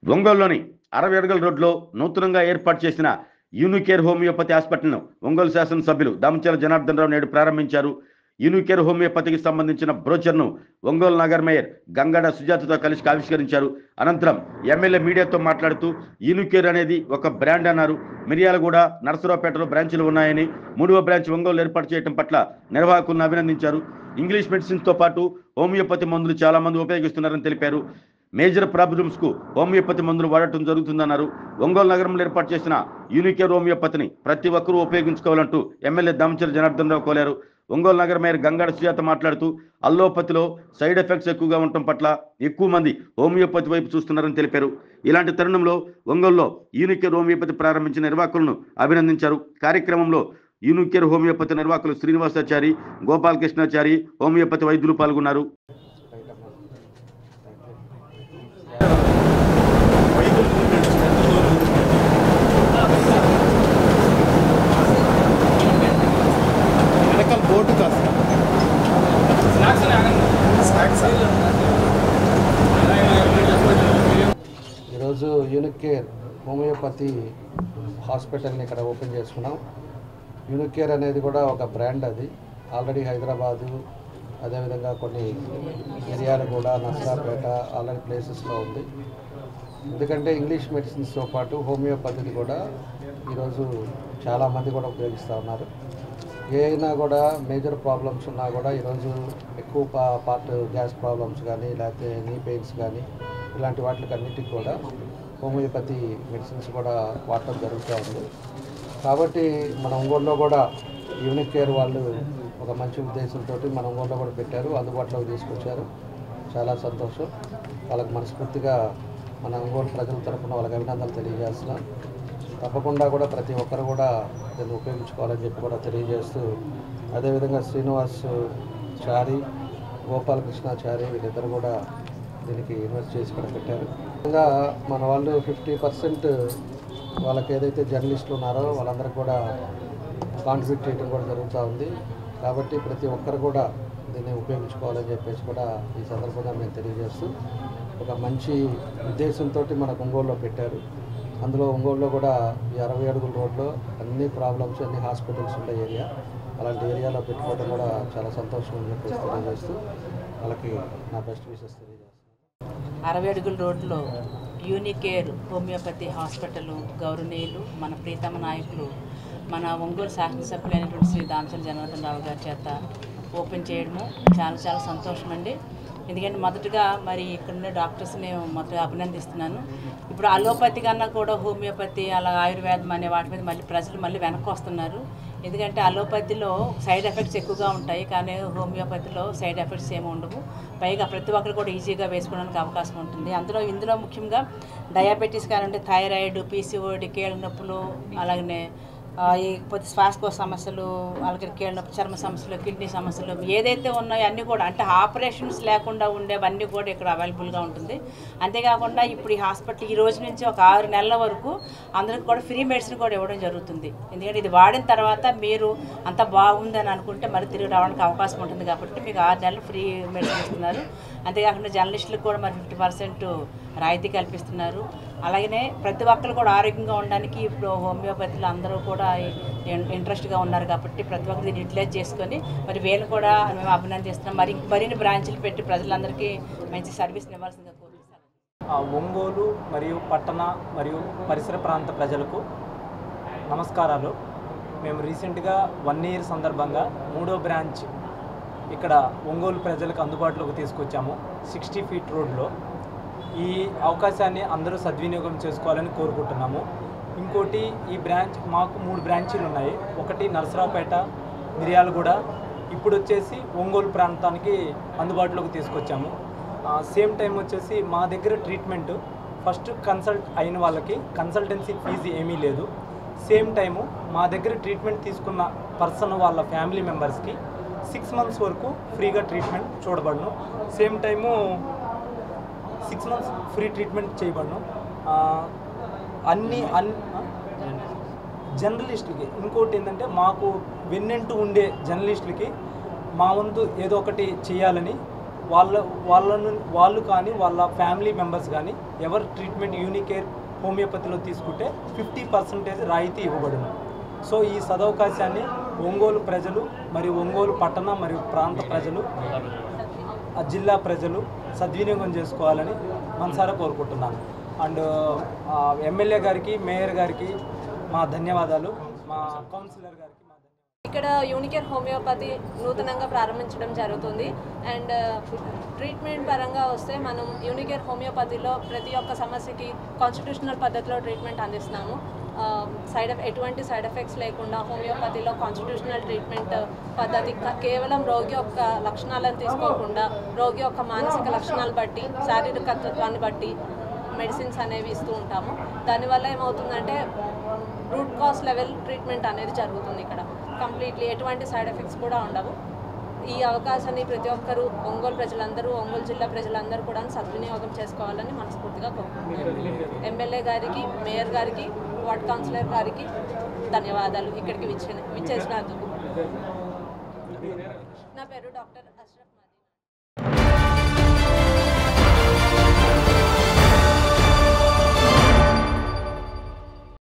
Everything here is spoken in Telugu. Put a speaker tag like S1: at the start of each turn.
S1: ఒంగోలులోని 60 అడుగుల రోడ్లో నూతనంగా ఏర్పాటు చేసిన యూనికేర్ హోమియోపతి హాస్పిటల్ను ఒంగోలు శాసనసభ్యులు దామచర్ల జనార్దన్ రావు నేడు ప్రారంభించారు. యూనికేర్ హోమియోపతికి సంబంధించిన బ్రోచర్ను ఒంగోలు నగర మేయర్ గంగాడ సుజాతతో కలిసి ఆవిష్కరించారు. అనంతరం ఎమ్మెల్యే మీడియాతో మాట్లాడుతూ యూనికేర్ అనేది ఒక బ్రాండ్ అన్నారు. మిర్యాలగూడ, నరసరావుపేటలో బ్రాంచీలు ఉన్నాయని, 3వ బ్రాంచ్ ఒంగోలు ఏర్పాటు చేయడం పట్ల నిర్వాహకులను అభినందించారు. ఇంగ్లీష్ మెడిసిన్స్తో పాటు హోమియోపతి మందులు చాలా మంది ఉపయోగిస్తున్నారని తెలిపారు. మేజర్ ప్రాబ్లమ్స్కు హోమియోపతి మందులు వాడటం జరుగుతుందన్నారు. ఒంగోలు నగరంలో ఏర్పాటు చేసిన యూనికేర్ హోమియోపతిని ప్రతి ఒక్కరూ ఉపయోగించుకోవాలంటూ ఎమ్మెల్యే దామచర్ల జనార్దన్ రావు కోరారు. ఒంగోలు నగర మేయర్ గంగాడ సుజాత మాట్లాడుతూ అల్లోపతిలో సైడ్ ఎఫెక్ట్స్ ఎక్కువగా ఉండటం పట్ల ఎక్కువ మంది హోమియోపతి వైపు చూస్తున్నారని తెలిపారు. ఇలాంటి తరుణంలో ఒంగోలులో యూనికేర్ హోమియోపతి ప్రారంభించిన నిర్వాహకులను అభినందించారు. కార్యక్రమంలో యూనికేర్ హోమియోపతి నిర్వాహకులు శ్రీనివాసాచారి, గోపాలకృష్ణాచారి, హోమియోపతి వైద్యులు పాల్గొన్నారు.
S2: ఈరోజు యూనికేర్ హోమియోపతి హాస్పిటల్ని ఇక్కడ ఓపెన్ చేసుకున్నాం. యూనికేర్ అనేది కూడా ఒక బ్రాండ్. అది ఆల్రెడీ హైదరాబాదు, అదేవిధంగా కొన్ని ఏరియాలు కూడా నర్సరావుపేట ఆల్రెడీ ప్లేసెస్లో ఉంది. ఎందుకంటే ఇంగ్లీష్ మెడిసిన్స్తో పాటు హోమియోపతిని కూడా ఈరోజు చాలామంది కూడా ఉపయోగిస్తూ ఉన్నారు. ఏదైనా కూడా మేజర్ ప్రాబ్లమ్స్ ఉన్నా కూడా ఈరోజు ఎక్కువ పార్ట్ గ్యాస్ ప్రాబ్లమ్స్ కానీ, లేకపోతే నీ పెయిన్స్ కానీ, ఇలాంటి వాటికి అన్నిటికీ కూడా హోమియోపతి మెడిసిన్స్ కూడా వాడటం జరుగుతూ ఉంది. కాబట్టి మన ఒంగోలులో కూడా యూనికేర్ వాళ్ళు ఒక మంచి ఉద్దేశంతో మన ఒంగోలులో కూడా పెట్టారు, అందుబాటులోకి తీసుకొచ్చారు. చాలా సంతోషం. వాళ్ళకి మనస్ఫూర్తిగా మన ఒంగోలు ప్రజల తరఫున వాళ్ళకి అభినందనలు తెలియజేస్తున్నాం. తప్పకుండా కూడా ప్రతి ఒక్కరు కూడా దీన్ని ఉపయోగించుకోవాలని చెప్పి కూడా తెలియజేస్తూ, అదేవిధంగా శ్రీనివాస్ చారి, గోపాలకృష్ణాచారి వీళ్ళిద్దరు కూడా దీనికి ఇన్వెస్ట్ చేసి కూడా పెట్టారు. ఇంకా మన వాళ్ళు 50% వాళ్ళకి ఏదైతే జర్నలిస్టులు ఉన్నారో వాళ్ళందరికీ కూడా కాంట్రిబ్యూట్ చేయడం కూడా జరుగుతూ ఉంది. కాబట్టి ప్రతి ఒక్కరు కూడా దీన్ని ఉపయోగించుకోవాలని చెప్పేసి కూడా ఈ సందర్భంగా మేము తెలియజేస్తూ, ఒక మంచి ఉద్దేశంతో మన ఒంగోలులో పెట్టారు. అందులో ఒంగోలులో కూడా ఈ 60 అడుగుల రోడ్లో అన్ని ప్రాబ్లమ్స్, అన్ని హాస్పిటల్స్ ఉండే ఏరియా, అలాంటి ఏరియాలో పెట్టుకోవడం కూడా చాలా సంతోషం అని చెప్పేసి తెలియజేస్తూ వాళ్ళకి నా బెస్ట్ విషెస్ తెలియజేస్తాను.
S3: 60 అడుగుల రోడ్లో యూనికేర్ హోమియోపతి హాస్పిటల్ గౌరవనీయులు మన ప్రీతమ నాయకులు మన ఒంగోలు శాసనసభ్యులైనటువంటి శ్రీ దామచర్ల జనార్దన్ రావు గారి చేత ఓపెన్ చేయడము చాలా చాలా సంతోషం అండి. ఎందుకంటే మొదటగా మరి ఇక్కడున్న డాక్టర్స్ని మొదట అభినందిస్తున్నాను. ఇప్పుడు అలోపతి కన్నా కూడా హోమియోపతి, అలా ఆయుర్వేదం అనే వాటి మీద ప్రజలు మళ్ళీ వెనక్కి వస్తున్నారు. ఎందుకంటే అలోపతిలో సైడ్ ఎఫెక్ట్స్ ఎక్కువగా ఉంటాయి, కానీ హోమియోపతిలో సైడ్ ఎఫెక్ట్స్ ఏమి ఉండవు. పైగా ప్రతి ఒక్కరు కూడా ఈజీగా వేసుకోవడానికి అవకాశం ఉంటుంది. ఇందులో ముఖ్యంగా డయాబెటీస్ కానివ్వండి, థైరాయిడ్, పీసీఓడి, కీళ్ళ నొప్పులు, అలాగనే పోతే శ్వాసకోశ సమస్యలు, అలాగే కీళ్ళ నొప్పి, చర్మ సమస్యలు, కిడ్నీ సమస్యలు ఏదైతే ఉన్నాయో అన్నీ కూడా, అంటే ఆపరేషన్స్ లేకుండా ఉండేవన్నీ కూడా ఇక్కడ అవైలబుల్గా ఉంటుంది. అంతేకాకుండా ఇప్పుడు ఈ హాస్పిటల్ ఈ రోజు నుంచి ఒక 6 నెలల వరకు అందరికి కూడా ఫ్రీ మెడిసిన్ కూడా ఇవ్వడం జరుగుతుంది. ఎందుకంటే ఇది వాడిన తర్వాత మీరు అంత బాగుందని అనుకుంటే మరి తిరిగి రావడానికి అవకాశం ఉంటుంది. కాబట్టి మీకు 6 నెలలు ఫ్రీ మెడిసిన్ ఇస్తున్నారు. అంతేకాకుండా జర్నలిస్టులకు కూడా మరి 50% రాయితీ కల్పిస్తున్నారు. అలాగనే ప్రతి ఒక్కరు కూడా ఆరోగ్యంగా ఉండడానికి ఇప్పుడు హోమియోపతిలో అందరూ కూడా ఇంట్రెస్ట్గా ఉన్నారు. కాబట్టి ప్రతి ఒక్కరు దీన్ని యూటిలైజ్ చేసుకొని మరి వీళ్ళు కూడా మేము అభినందిస్తున్నాం. మరిన్ని బ్రాంచ్లు పెట్టి ప్రజలందరికీ మంచి సర్వీస్ ఇవ్వాల్సిందిగా కోరుతున్నాం.
S4: ఒంగోలు మరియు పట్టణ మరియు పరిసర ప్రాంత ప్రజలకు నమస్కారాలు. మేము రీసెంట్గా 1 ఇయర్ సందర్భంగా 3వ బ్రాంచ్ ఇక్కడ ఒంగోలు ప్రజలకు అందుబాటులోకి తీసుకొచ్చాము 60 ఫీట్ రోడ్లో. ఈ అవకాశాన్ని అందరూ సద్వినియోగం చేసుకోవాలని కోరుకుంటున్నాము. ఇంకోటి, ఈ బ్రాంచ్ మాకు 3 బ్రాంచీలు ఉన్నాయి. ఒకటి నరసరావుపేట, మిర్యాలగూడ, ఇప్పుడు వచ్చేసి ఒంగోలు ప్రాంతానికి అందుబాటులోకి తీసుకొచ్చాము. సేమ్ టైం వచ్చేసి మా దగ్గర ట్రీట్మెంట్ ఫస్ట్ కన్సల్ట్ అయిన వాళ్ళకి కన్సల్టెన్సీ ఫీజు ఏమీ లేదు. సేమ్ టైము మా దగ్గర ట్రీట్మెంట్ తీసుకున్న పర్సన్ వాళ్ళ ఫ్యామిలీ మెంబర్స్కి 6 months వరకు ఫ్రీగా ట్రీట్మెంట్ చూడబడను. Same time 6 months free treatment చేయబడను. జర్నలిస్టులకి ఇంకోటి ఏంటంటే, మాకు వెన్నెంటూ ఉండే జర్నలిస్టులకి మా వంతు ఏదో ఒకటి చేయాలని వాళ్ళు కానీ వాళ్ళ ఫ్యామిలీ మెంబర్స్ కానీ ఎవరు ట్రీట్మెంట్ యూనికేర్ హోమియోపతిలో తీసుకుంటే 50% రాయితీ ఇవ్వబడును. సో ఈ సదవకాశాన్ని ఒంగోలు ప్రజలు మరియు ఒంగోలు పట్టణ మరియు ప్రాంత ప్రజలు, జిల్లా ప్రజలు సద్వినియోగం చేసుకోవాలని మనసారా కోరుకుంటున్నాను. అండ్ ఎమ్మెల్యే గారికి, మేయర్ గారికి మా ధన్యవాదాలు, మా కౌన్సిలర్ గారికి మా ధన్యవాదాలు.
S5: ఇక్కడ యూనికేర్ హోమియోపతి నూతనంగా ప్రారంభించడం జరుగుతుంది. అండ్ ట్రీట్మెంట్ పరంగా వస్తే మనం యూనికేర్ హోమియోపతిలో ప్రతి ఒక్క సమస్యకి కాన్స్టిట్యూషనల్ పద్ధతిలో ట్రీట్మెంట్ అందిస్తున్నాము. ఎటువంటి సైడ్ ఎఫెక్ట్స్ లేకుండా హోమియోపతిలో కాన్స్టిట్యూషనల్ ట్రీట్మెంట్ పద్ధతి కేవలం రోగి యొక్క లక్షణాలను తీసుకోకుండా రోగి యొక్క మానసిక లక్షణాలు బట్టి, శారీరకత్వాన్ని బట్టి మెడిసిన్స్ అనేవి ఇస్తూ ఉంటాము. దానివల్ల ఏమవుతుందంటే రూట్ కాజ్ లెవెల్ ట్రీట్మెంట్ అనేది జరుగుతుంది. ఇక్కడ కంప్లీట్లీ ఎటువంటి సైడ్ ఎఫెక్ట్స్ కూడా ఉండవు. ఈ అవకాశాన్ని ప్రతి ఒక్కరూ ఒంగోలు ప్రజలందరూ, ఒంగోలు జిల్లా ప్రజలందరూ కూడా సద్వినియోగం చేసుకోవాలని మనస్ఫూర్తిగా కోరుకుంటున్నాను. ఎమ్మెల్యే గారికి, మేయర్ గారికి, వార్డ్ కౌన్సిలర్ గారికి ధన్యవాదాలు ఇక్కడికి విచ్చేసినందుకు. నా పేరు డాక్టర్ అష్రఫ్.